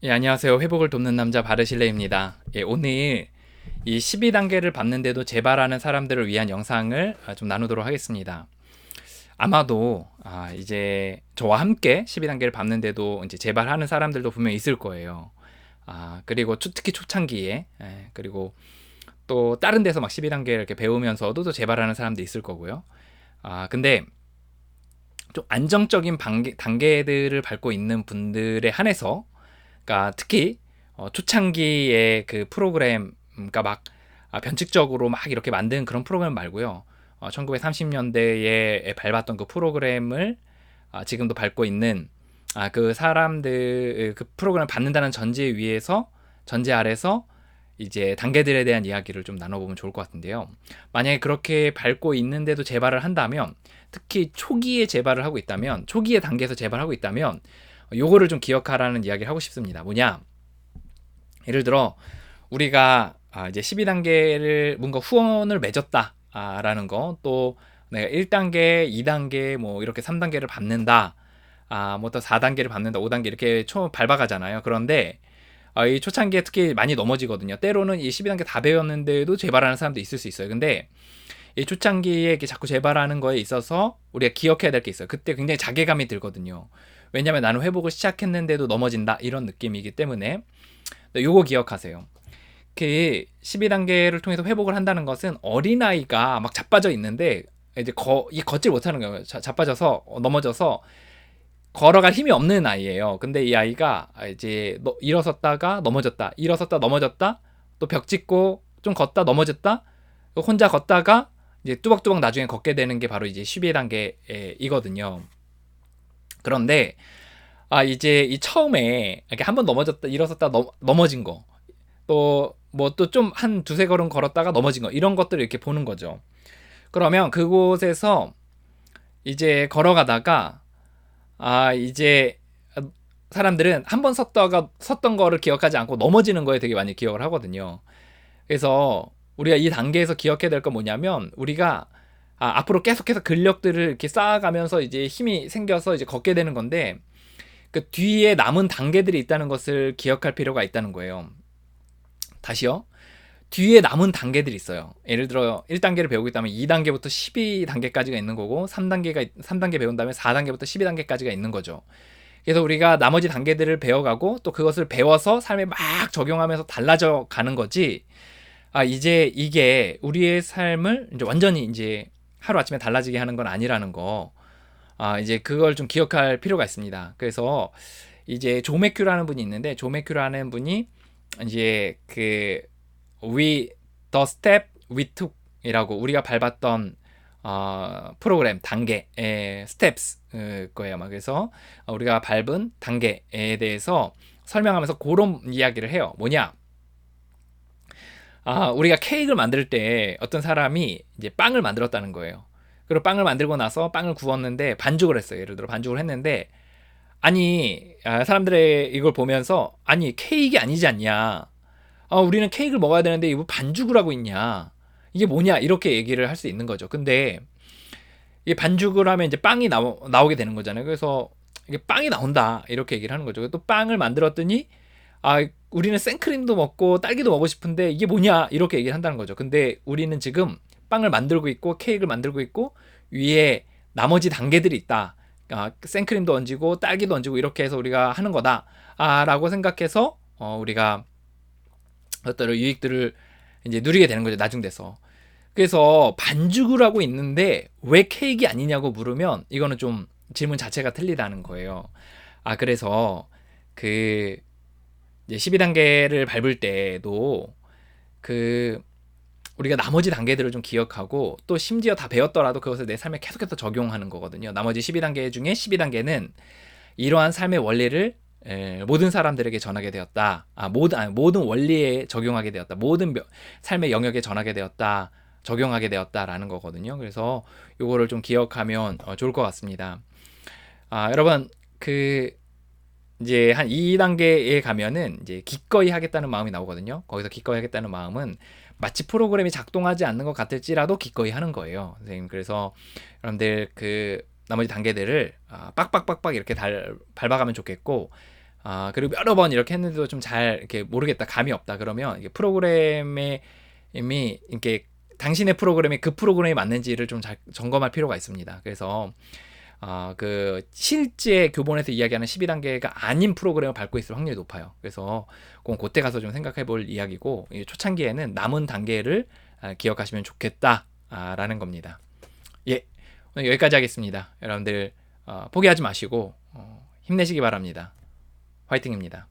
예, 안녕하세요. 회복을 돕는 남자 바르실레입니다. 예, 오늘 이 12단계를 밟는데도 재발하는 사람들을 위한 영상을 좀 나누도록 하겠습니다. 아마도 이제 저와 함께 12단계를 밟는데도 이제 재발하는 사람들도 분명히 있을 거예요. 그리고 특히 초창기에 그리고 또 다른 데서 막 12단계 이렇게 배우면서도 또 재발하는 사람도 있을 거고요. 근데 좀 안정적인 단계들을 밟고 있는 분들에 한해서, 그러니까 특히 초창기의 그 프로그램, 그러니까 막 변칙적으로 막 이렇게 만든 그런 프로그램 말고요. 1930년대에 밟았던 그 프로그램을 지금도 밟고 있는 그 사람들, 그 프로그램을 받는다는 전제 아래서 이제 단계들에 대한 이야기를 좀 나눠보면 좋을 것 같은데요. 만약에 그렇게 밟고 있는데도 재발을 한다면, 특히 초기에 재발을 하고 있다면, 초기의 단계에서 재발하고 있다면, 요거를 좀 기억하라는 이야기를 하고 싶습니다. 뭐냐? 예를 들어 우리가 이제 12단계를 뭔가 후원을 맺었다 라는 거, 또 내가 1단계, 2단계 뭐 이렇게 3단계를 밟는다, 뭐 또 4단계를 밟는다, 5단계 이렇게 초 밟아가잖아요. 그런데 이 초창기에 특히 많이 넘어지거든요. 때로는 이 12단계 다 배웠는데도 재발하는 사람도 있을 수 있어요. 근데 이 초창기에 이렇게 자꾸 재발하는 거에 있어서 우리가 기억해야 될 게 있어요. 그때 굉장히 자괴감이 들거든요. 왜냐면 나는 회복을 시작했는데도 넘어진다, 이런 느낌이기 때문에 요거 기억하세요. 그 12단계를 통해서 회복을 한다는 것은 어린아이가 막 자빠져 있는데 이제 이 걷질 못하는 거예요. 자빠져서 넘어져서 걸어갈 힘이 없는 아이예요. 근데 이 아이가 이제 일어섰다가 넘어졌다, 일어섰다 넘어졌다, 또 벽 짚고 좀 걷다 넘어졌다, 혼자 걷다가 이제 뚜벅뚜벅 나중에 걷게 되는 게 바로 이제 12단계이거든요. 그런데 이제 이 처음에 이렇게 한 번 넘어졌다 일어섰다 넘어진 거, 또 뭐 또 좀 한 두세 걸음 걸었다가 넘어진 거, 이런 것들을 이렇게 보는 거죠. 그러면 그곳에서 이제 걸어가다가 이제 사람들은 한 번 섰던 거를 기억하지 않고 넘어지는 거에 되게 많이 기억을 하거든요. 그래서 우리가 이 단계에서 기억해야 될 건 뭐냐면, 우리가 앞으로 계속해서 근력들을 이렇게 쌓아가면서 이제 힘이 생겨서 이제 걷게 되는 건데, 그 뒤에 남은 단계들이 있다는 것을 기억할 필요가 있다는 거예요. 다시요. 뒤에 남은 단계들이 있어요. 예를 들어 1단계를 배우고 있다면 2단계부터 12단계까지가 있는 거고, 3단계 배운 다음에 4단계부터 12단계까지가 있는 거죠. 그래서 우리가 나머지 단계들을 배워가고 또 그것을 배워서 삶에 막 적용하면서 달라져 가는 거지. 이제 이게 우리의 삶을 이제 완전히 이제 하루아침에 달라지게 하는 건 아니라는 거. 이제 그걸 좀 기억할 필요가 있습니다. 그래서 이제 조 매큐라는 분이 있는데, 조 매큐라는 분이 이제 그 the step we took 이라고, 우리가 밟았던 프로그램 단계의 steps 거예요. 그래서 우리가 밟은 단계에 대해서 설명하면서 그런 이야기를 해요. 뭐냐? 우리가 케이크를 만들 때 어떤 사람이 이제 빵을 만들었다는 거예요. 그리고 빵을 만들고 나서 빵을 구웠는데 반죽을 했어요. 예를 들어 반죽을 했는데, 아니 사람들의 이걸 보면서, 아니 케이크 아니지 않냐, 우리는 케이크를 먹어야 되는데 이거 반죽을 하고 있냐, 이게 뭐냐, 이렇게 얘기를 할 수 있는 거죠. 근데 이 반죽을 하면 이제 빵이 나오게 되는 거잖아요. 그래서 이게 빵이 나온다, 이렇게 얘기를 하는 거죠. 또 빵을 만들었더니 우리는 생크림도 먹고 딸기도 먹고 싶은데 이게 뭐냐, 이렇게 얘기를 한다는 거죠. 근데 우리는 지금 빵을 만들고 있고 케이크를 만들고 있고 위에 나머지 단계들이 있다. 생크림도 얹고 딸기도 얹고 이렇게 해서 우리가 하는 거다 라고 생각해서 우리가 어떤 유익들을 이제 누리게 되는 거죠, 나중 돼서. 그래서 반죽을 하고 있는데 왜 케이크 아니냐고 물으면, 이거는 좀 질문 자체가 틀리다는 거예요. 그래서 그 이제 12단계를 밟을 때도 그 우리가 나머지 단계들을 좀 기억하고, 또 심지어 다 배웠더라도 그것을 내 삶에 계속해서 적용하는 거거든요. 나머지 12단계 중에 12단계는 이러한 삶의 원리를 모든 사람들에게 전하게 되었다. 모든 원리에 적용하게 되었다. 모든 삶의 영역에 전하게 되었다. 적용하게 되었다라는 거거든요. 그래서 요거를 좀 기억하면 좋을 것 같습니다. 여러분, 그 이제 한 2단계에 가면은 이제 기꺼이 하겠다는 마음이 나오거든요. 거기서 기꺼이 하겠다는 마음은 마치 프로그램이 작동하지 않는 것 같을지라도 기꺼이 하는 거예요, 선생님. 그래서 여러분들 그 나머지 단계들을 빡빡빡빡 이렇게 밟아가면 좋겠고, 그리고 여러 번 이렇게 했는데도 좀 잘 이렇게 모르겠다, 감이 없다 그러면 이게 프로그램에 이미 이렇게 당신의 프로그램이 그 프로그램이 맞는지를 좀 잘 점검할 필요가 있습니다. 그래서 그 실제 교본에서 이야기하는 12단계가 아닌 프로그램을 밟고 있을 확률이 높아요. 그래서 그때 가서 좀 생각해 볼 이야기고, 초창기에는 남은 단계를 기억하시면 좋겠다라는 겁니다. 예, 오늘 여기까지 하겠습니다. 여러분들 포기하지 마시고 힘내시기 바랍니다. 화이팅입니다.